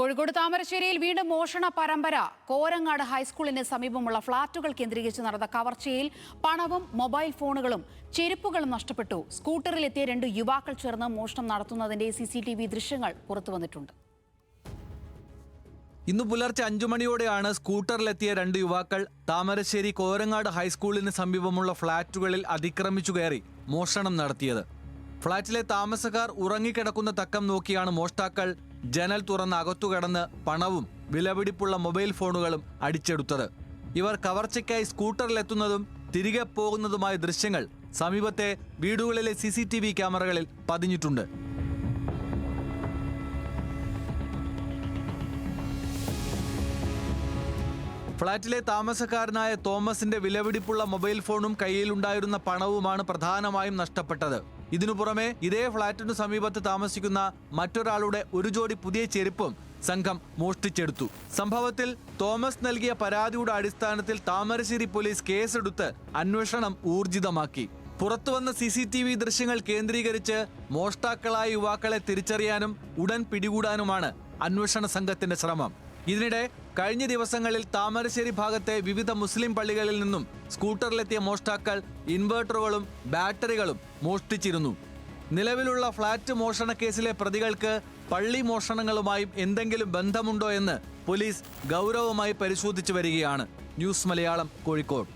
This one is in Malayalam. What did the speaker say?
കോഴിക്കോട് താമരശ്ശേരിയിൽ വീണ്ടും മോഷണ പരമ്പര. കോരങ്ങാട് ഹൈസ്കൂളിന് സമീപമുള്ള ഫ്ളാറ്റുകൾ കേന്ദ്രീകരിച്ച് നടന്ന കവർച്ചയിൽ പണവും മൊബൈൽ ഫോണുകളും ചെരുപ്പുകളും നഷ്ടപ്പെട്ടു. സ്കൂട്ടറിലെത്തിയ 2 യുവാക്കൾ ചേർന്ന് മോഷണം നടത്തുന്നതിന്റെ CCTV ദൃശ്യങ്ങൾ പുറത്തുവന്നിട്ടുണ്ട്. ഇന്നു പുലർച്ചെ 5 മണിയോടെയാണ് സ്കൂട്ടറിലെത്തിയ 2 യുവാക്കൾ താമരശ്ശേരി കോരങ്ങാട് ഹൈസ്കൂളിന് സമീപമുള്ള ഫ്ളാറ്റുകളിൽ അതിക്രമിച്ചു കയറി മോഷണം നടത്തിയത്. ഫ്ളാറ്റിലെ താമസക്കാർ ഉറങ്ങിക്കിടക്കുന്ന തക്കം നോക്കിയാണ് മോഷ്ടാക്കൾ ജനൽ തുറന്ന് അകത്തു കടന്ന് പണവും വിലപിടിപ്പുള്ള മൊബൈൽ ഫോണുകളും അടിച്ചെടുത്തത്. ഇവർ കവർച്ചയ്ക്കായി സ്കൂട്ടറിലെത്തുന്നതും തിരികെ പോകുന്നതുമായ ദൃശ്യങ്ങൾ സമീപത്തെ വീടുകളിലെ CCTV ക്യാമറകളിൽ പതിഞ്ഞിട്ടുണ്ട്. ഫ്ളാറ്റിലെ താമസക്കാരനായ തോമസിന്റെ വിലപിടിപ്പുള്ള മൊബൈൽ ഫോണും കയ്യിലുണ്ടായിരുന്ന പണവുമാണ് പ്രധാനമായും നഷ്ടപ്പെട്ടത്. ഇതിനു പുറമെ ഇതേ ഫ്ളാറ്റിനു സമീപത്ത് താമസിക്കുന്ന മറ്റൊരാളുടെ ഒരു ജോഡി പുതിയ ചെരുപ്പും സംഘം മോഷ്ടിച്ചെടുത്തു. സംഭവത്തിൽ തോമസ് നൽകിയ പരാതിയുടെ അടിസ്ഥാനത്തിൽ താമരശ്ശേരി പോലീസ് കേസെടുത്ത് അന്വേഷണം ഊർജിതമാക്കി. പുറത്തുവന്ന CCTV ദൃശ്യങ്ങൾ കേന്ദ്രീകരിച്ച് മോഷ്ടാക്കളായ യുവാക്കളെ തിരിച്ചറിയാനും ഉടൻ പിടികൂടാനുമാണ് അന്വേഷണ സംഘത്തിന്റെ ശ്രമം. ഇതിനിടെ കഴിഞ്ഞ ദിവസങ്ങളിൽ താമരശ്ശേരി ഭാഗത്തെ വിവിധ മുസ്ലിം പള്ളികളിൽ നിന്നും സ്കൂട്ടറിലെത്തിയ മോഷ്ടാക്കൾ ഇൻവെർട്ടറുകളും ബാറ്ററികളും മോഷ്ടിച്ചിരുന്നു. നിലവിലുള്ള ഫ്ളാറ്റ് മോഷണ കേസിലെ പ്രതികൾക്ക് പള്ളി മോഷണങ്ങളുമായും എന്തെങ്കിലും ബന്ധമുണ്ടോ എന്ന് പോലീസ് ഗൗരവമായി പരിശോധിച്ചു വരികയാണ്. ന്യൂസ് മലയാളം, കോഴിക്കോട്.